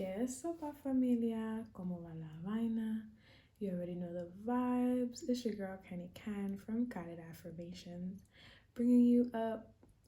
¿Qué es sopa, familia? ¿Cómo va la vaina? You already know the vibes. It's your girl Kenny Can from Guided Affirmations, bringing you a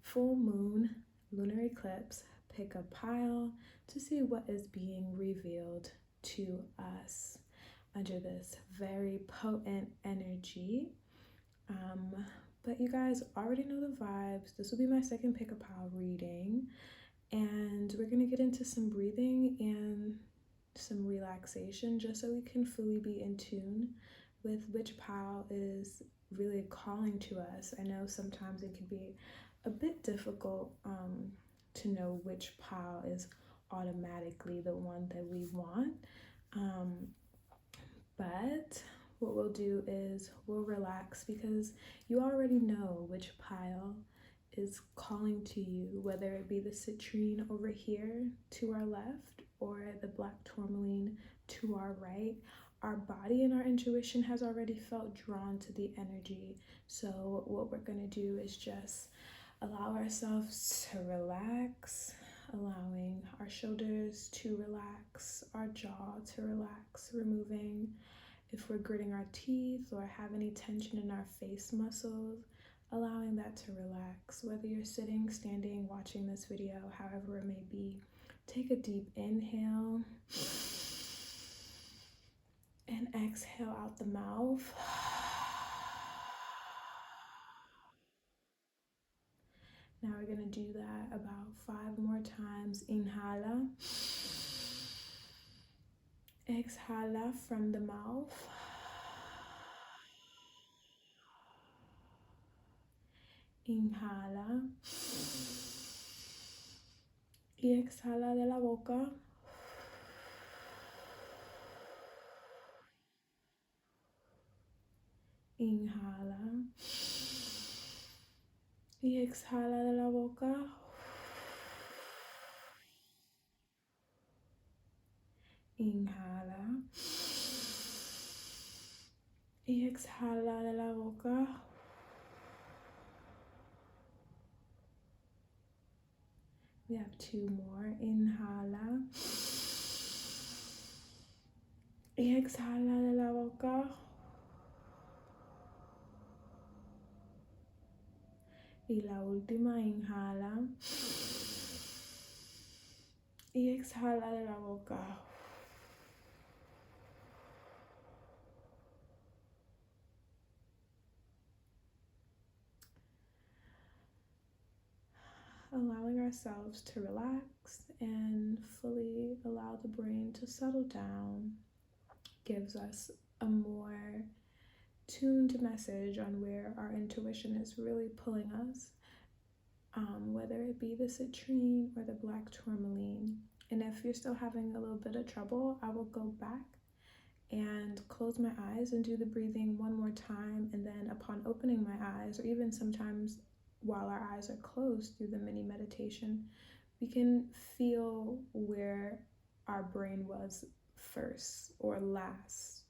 full moon, lunar eclipse, pick a pile to see what is being revealed to us under this very potent energy. But you guys already know the vibes. This will be my second pick a pile reading, and we're gonna get into some breathing and some relaxation just so we can fully be in tune with which pile is really calling to us. I know sometimes it can be a bit difficult to know which pile is automatically the one that we want, but what we'll do is we'll relax because you already know which pile is calling to you, whether it be the citrine over here to our left or the black tourmaline to our right. Our body and our intuition has already felt drawn to the energy. So what we're gonna do is just allow ourselves to relax, allowing our shoulders to relax, our jaw to relax, removing if we're gritting our teeth or have any tension in our face muscles, allowing that to relax. Whether you're sitting, standing, watching this video, however it may be, take a deep inhale and exhale out the mouth. Now we're gonna do that about 5 more times. Inhala. Exhala from the mouth. Inhala. Y exhala de la boca. Inhala. Y exhala de la boca. Inhala. Y exhala de la boca. We have 2 more. Inhala. Y exhala de la boca. Y la última, inhala. Y exhala de la boca. Allowing ourselves to relax and fully allow the brain to settle down gives us a more tuned message on where our intuition is really pulling us, whether it be the citrine or the black tourmaline. And if you're still having a little bit of trouble, I will go back and close my eyes and do the breathing one more time, and then upon opening my eyes, or even sometimes while our eyes are closed through the mini meditation, we can feel where our brain was first or last,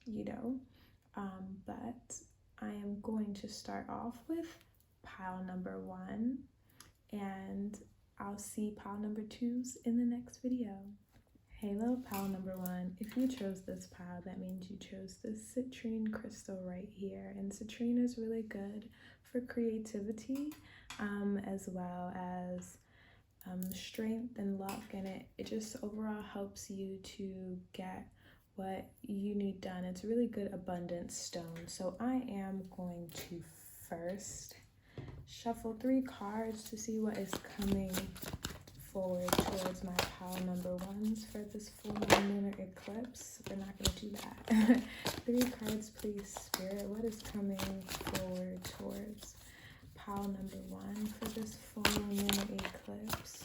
but I am going to start off with pile number 1, and I'll see pile number 2s in the next video. Hello, pile number 1. If you chose this pile, that means you chose this citrine crystal right here. And citrine is really good for creativity, as well as strength and luck. And it just overall helps you to get what you need done. It's a really good abundance stone. So I am going to first shuffle 3 cards to see what is coming forward towards my pile number 1s for this full moon lunar eclipse. We're not going to do that. 3 cards, please, Spirit. What is coming forward towards pile number 1 for this full moon lunar eclipse?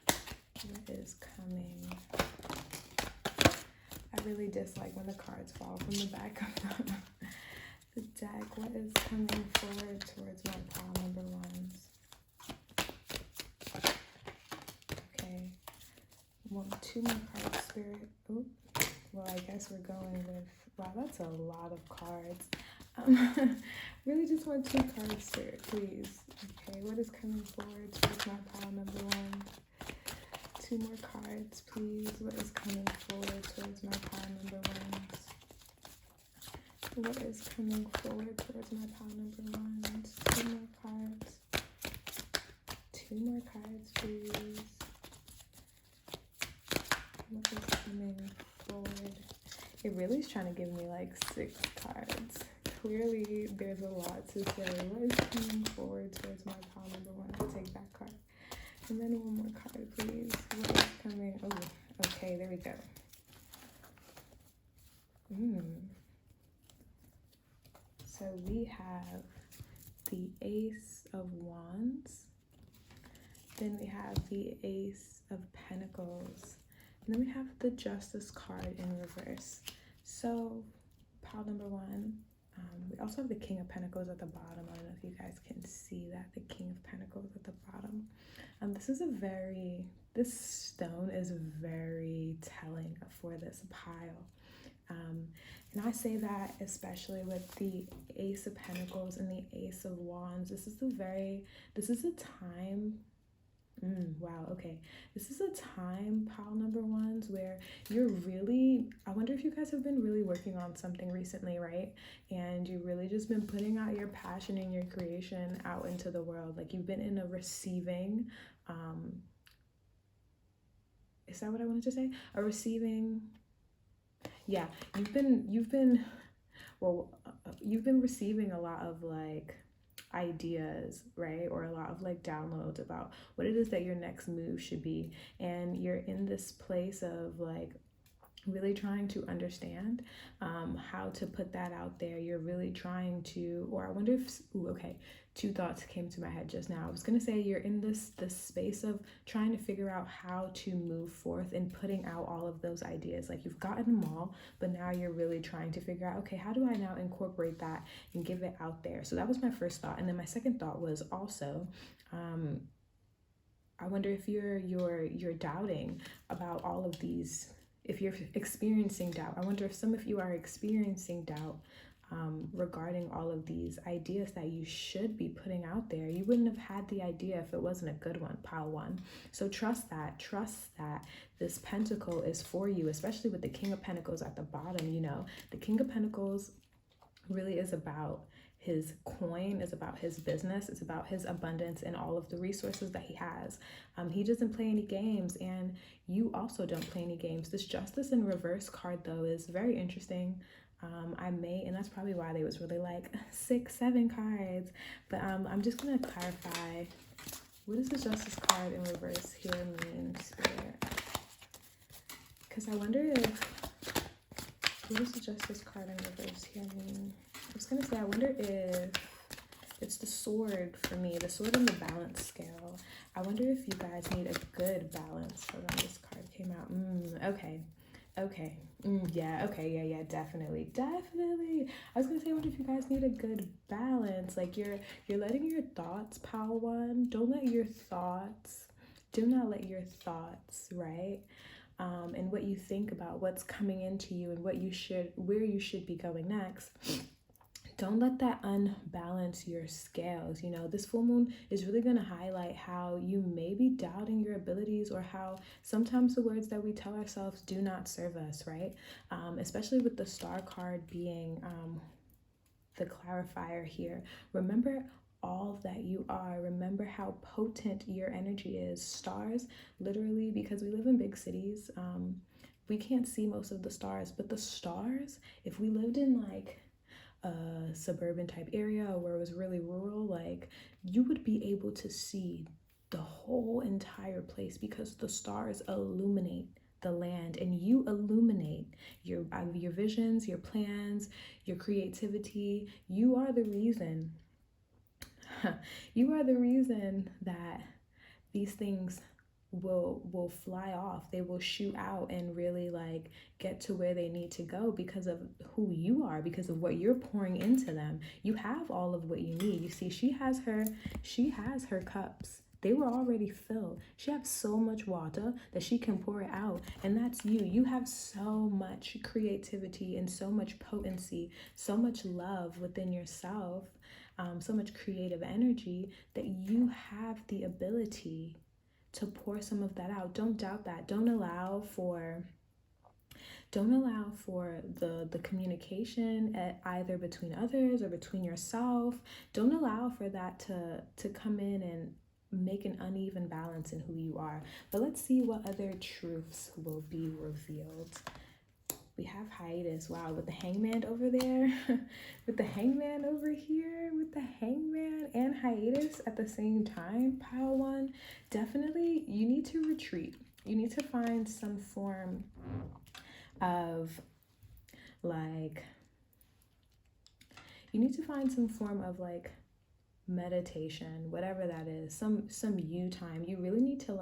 What is coming? I really dislike when the cards fall from the back of the deck. What is coming forward towards my pile number 1s? Okay, 2 more cards, Spirit. Oop. Well, I guess we're going with, wow, that's a lot of cards. Really just want 2 cards, Spirit, please. Okay, what is coming forward towards my pile number 1? 2 more cards, please. What is coming forward towards my pile number ones? What is coming forward towards my pile number ones? 2 more cards. 2 more cards, please. What is coming forward? It really is trying to give me like 6 cards. Clearly, there's a lot to say. What is coming forward towards my pile number 1? I'll take that card. And then 1 more card, please. What is coming? Oh, okay, there we go. So we have the Ace of Wands. Then we have the Ace of Pentacles. And then we have the Justice card in reverse. So pile number 1. We also have the King of Pentacles at the bottom. I don't know if you guys can see that, the King of Pentacles at the bottom. This stone is very telling for this pile. And I say that especially with the Ace of Pentacles and the Ace of Wands. This is a time. Wow, okay. This is a time, pile number 1s, where you're really, I wonder if you guys have been really working on something recently, right? And you've really just been putting out your passion and your creation out into the world. Like you've been in a receiving, is that what I wanted to say? A receiving, yeah, you've been receiving a lot of like ideas, right? Or a lot of like downloads about what it is that your next move should be. And you're in this place of like really trying to understand how to put that out there. You're really trying to, or I wonder if, okay, 2 thoughts came to my head just now. I was gonna say you're in this space of trying to figure out how to move forth and putting out all of those ideas. Like you've gotten them all, but now you're really trying to figure out, okay, how do I now incorporate that and give it out there? So that was my first thought. And then my second thought was also, I wonder if you're doubting about all of these. If you're experiencing doubt, I wonder if some of you are experiencing doubt regarding all of these ideas that you should be putting out there. You wouldn't have had the idea if it wasn't a good one, pile 1. So trust that this pentacle is for you, especially with the King of Pentacles at the bottom. You know, the King of Pentacles really is about his coin, is about his business, it's about his abundance and all of the resources that he has. He doesn't play any games, and you also don't play any games. This Justice in reverse card though is very interesting. And that's probably why they was really like 6, 7 cards. But I'm just gonna clarify, what does the Justice card in reverse here mean, Spirit? Because I wonder what does the Justice card in reverse here mean? I was gonna say, I wonder if it's the sword for me, the sword in the balance scale. I wonder if you guys need a good balance. Hold on, this card came out. Yeah, definitely. I was gonna say, I wonder if you guys need a good balance. Like you're letting your thoughts, pile 1, do not let your thoughts, right? And what you think about what's coming into you and where you should be going next. Don't let that unbalance your scales. You know, this full moon is really going to highlight how you may be doubting your abilities, or how sometimes the words that we tell ourselves do not serve us, right? Especially with the Star card being the clarifier here. Remember all that you are. Remember how potent your energy is. Stars, literally, because we live in big cities, we can't see most of the stars, but the stars, if we lived in like a suburban type area where it was really rural, like you would be able to see the whole entire place, because the stars illuminate the land, and you illuminate your visions, your plans, your creativity. You are the reason that these things will fly off. They will shoot out and really like get to where they need to go, because of who you are, because of what you're pouring into them. You have all of what you need. You see, she has her cups. They were already filled. She has so much water that she can pour it out, and that's you. You have so much creativity and so much potency, so much love within yourself, so much creative energy, that you have the ability pour some of that out. Don't doubt that. Don't allow for the communication either between others or between yourself. Don't allow for that to come in and make an uneven balance in who you are. But let's see what other truths will be revealed. We have hiatus. Wow, with the hangman over there, with the hangman over here, with the hangman and hiatus at the same time, pile one. Definitely, you need to retreat. You need to find some form of meditation, whatever that is, some you time. You really need to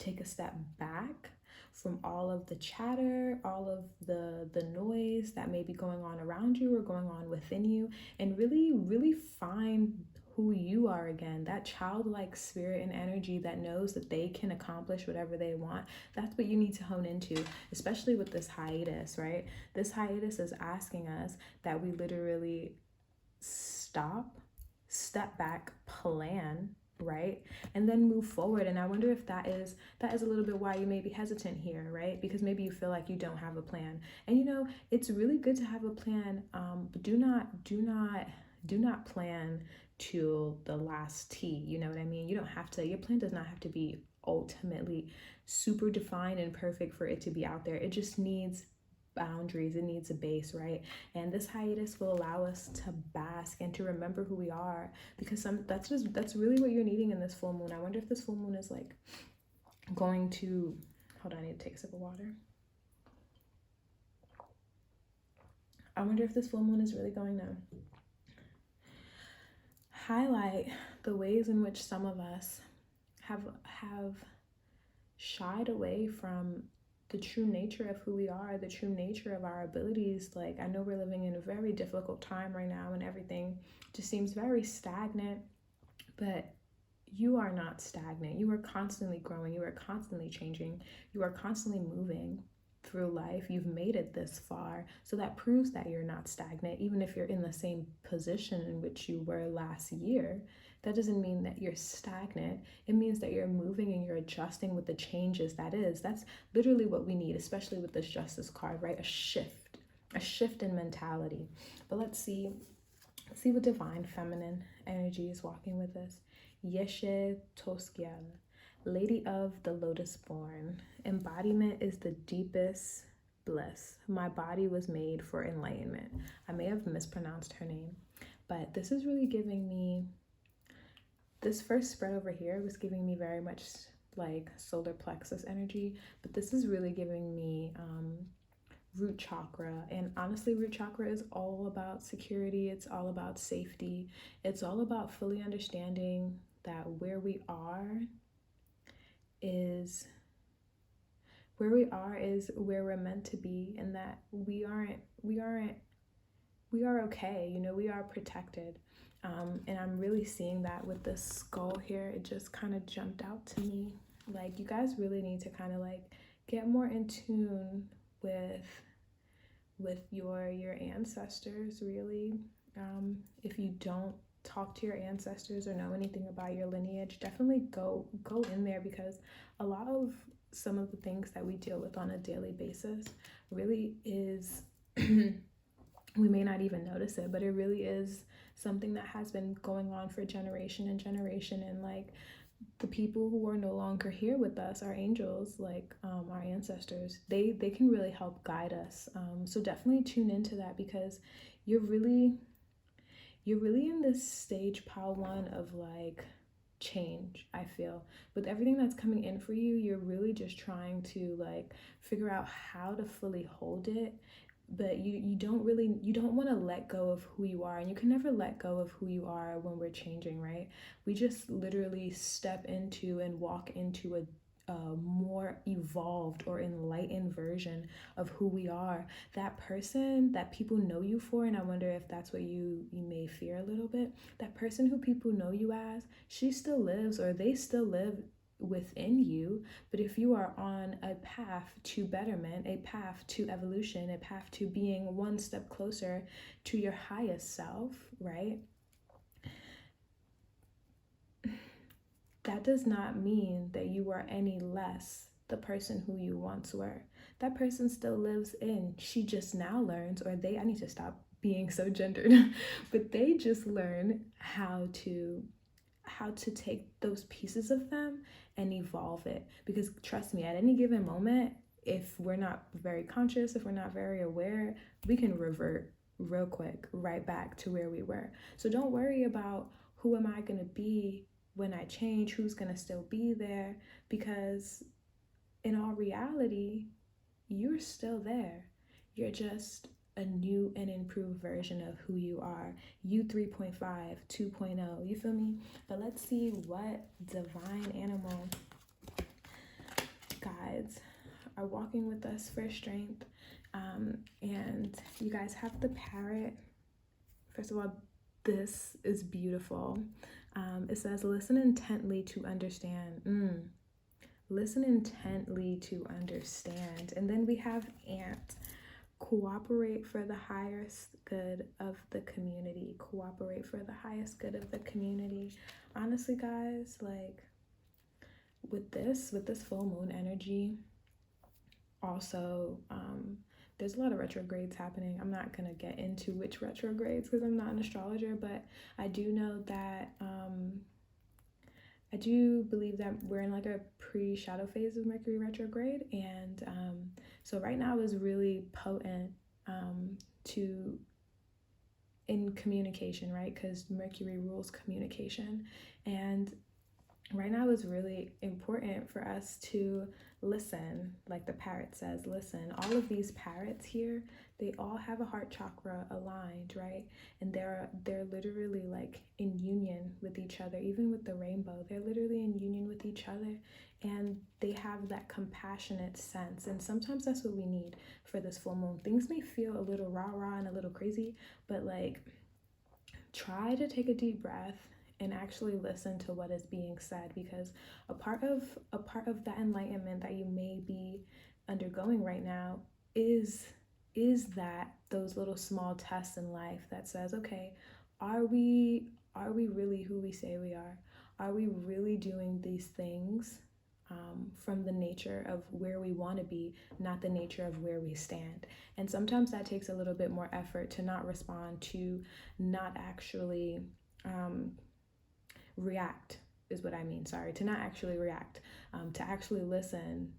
take a step back from all of the chatter, all of the noise that may be going on around you or going on within you, and really find who you are again. That childlike spirit and energy that knows that they can accomplish whatever they want. That's what you need to hone into, especially with this hiatus, right? This hiatus is asking us that we literally stop, step back, plan, right? And then move forward. And I wonder if that is a little bit why you may be hesitant here, right? Because maybe you feel like you don't have a plan. And it's really good to have a plan, but do not plan to the last T. You know what I mean? You don't have to, your plan does not have to be ultimately super defined and perfect for it to be out there. It just needs boundaries. It needs a base, right? And this hiatus will allow us to bask and to remember who we are, because that's really what you're needing in this full moon. I wonder if this full moon is going to, hold on, I need to take a sip of water. I wonder if this full moon is really going to highlight the ways in which some of us have shied away from the true nature of who we are, the true nature of our abilities. I know we're living in a very difficult time right now and everything just seems very stagnant, but you are not stagnant. You are constantly growing. You are constantly changing. You are constantly moving through life. You've made it this far. So that proves that you're not stagnant. Even if you're in the same position in which you were last year, that doesn't mean that you're stagnant. It means that you're moving and you're adjusting with the changes. That's literally what we need, especially with this Justice card, right? A shift in mentality. But let's see what divine feminine energy is walking with us. Yeshe Toskiel, Lady of the Lotus Born. Embodiment is the deepest bliss. My body was made for enlightenment. I may have mispronounced her name, but this is really giving me, this first spread over here was giving me very much solar plexus energy, but this is really giving me root chakra. And honestly, root chakra is all about security. It's all about safety. It's all about fully understanding that where we are is where we're meant to be, and that we are okay. We are protected. And I'm really seeing that with this skull here. It just kind of jumped out to me. You guys really need to kind of get more in tune with your ancestors, really. If you don't talk to your ancestors or know anything about your lineage, definitely go in there, because a lot of some of the things that we deal with on a daily basis really is we may not even notice it, but it really is something that has been going on for generation and generation. And the people who are no longer here with us, our angels, our ancestors, they can really help guide us. So definitely tune into that, because you're really in this stage, pile one, of change. I feel with everything that's coming in for you, you're really just trying to figure out how to fully hold it. But you don't want to let go of who you are, and you can never let go of who you are when we're changing, right? We just literally step into and walk into a more evolved or enlightened version of who we are. That person that people know you for, and I wonder if that's what you may fear a little bit, that person who people know you as, she still lives, or they still live within you. But if you are on a path to betterment, a path to evolution, a path to being one step closer to your highest self, right? that does not mean that you are any less the person who you once were. That person still lives in. She just now learns, or they, I need to stop being so gendered, but they just learn how to take those pieces of them and evolve it. Because trust me, at any given moment, if we're not very conscious, if we're not very aware, we can revert real quick right back to where we were. So don't worry about who am I going to be when I change, who's going to still be there, because in all reality, you're still there. You're just a new and improved version of who you are. You 3.5, 2.0, you feel me? But let's see what divine animal guides are walking with us for strength. And you guys have the parrot. First of all, this is beautiful. It says, listen intently to understand. Listen intently to understand. And then we have ant. Cooperate for the highest good of the community. Cooperate for the highest good of the community. Honestly, guys, like with this full moon energy, also, there's a lot of retrogrades happening. I'm not gonna get into which retrogrades because I'm not an astrologer, but I do know that I do believe that we're in like a pre-shadow phase of Mercury retrograde, and so right now is really potent in communication, right? Because Mercury rules communication, and right now is really important for us to listen. Like the parrot says, listen. All of these parrots here, they all have a heart chakra aligned, right? And they're literally like in union with each other. Even with the rainbow, they're literally in union with each other, and they have that compassionate sense. And sometimes that's what we need for this full moon. Things may feel a little rah-rah and a little crazy, but like try to take a deep breath and actually listen to what is being said, because a part of that enlightenment that you may be undergoing right now is that those little small tests in life that says, okay, are we really who we say we are? Are we really doing these things from the nature of where we want to be, not the nature of where we stand? And sometimes that takes a little bit more effort to not respond, to not actually react is what I mean. Sorry, to not actually react, to actually listen,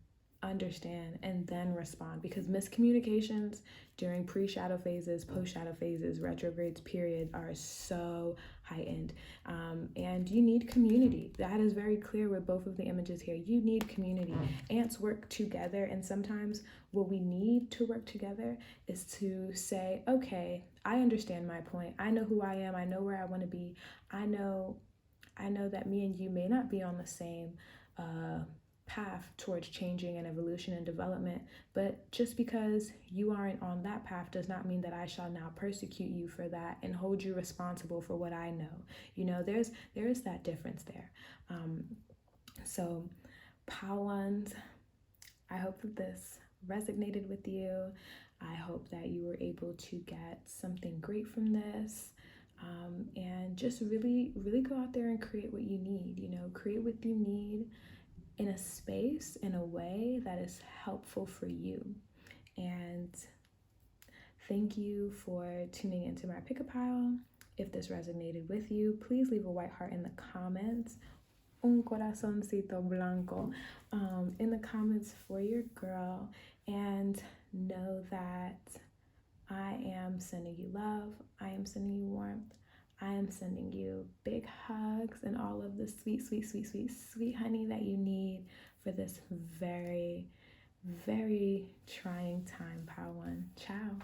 understand, and then respond. Because miscommunications during pre-shadow phases, post-shadow phases, retrogrades, period, are so heightened. And you need community. That is very clear with both of the images here. You need community. Ants work together, and sometimes what we need to work together is to say, okay, I understand my point. I know who I am. I know where I want to be. I know that me and you may not be on the same path towards changing and evolution and development, but just because you aren't on that path does not mean that I shall now persecute you for that and hold you responsible for what I know. You know, there is that difference there. So Powans, I hope that this resonated with you. I hope that you were able to get something great from this. And just really, really go out there and create what you need, you know, create what you need in a space, in a way that is helpful for you. And thank you for tuning into my pick a pile. If this resonated with you, please leave a white heart in the comments, un corazoncito blanco, in the comments for your girl, and know that I am sending you love. I am sending you warmth. I am sending you big hugs and all of the sweet, sweet, sweet, sweet, sweet honey that you need for this very, very trying time, Power One. Ciao.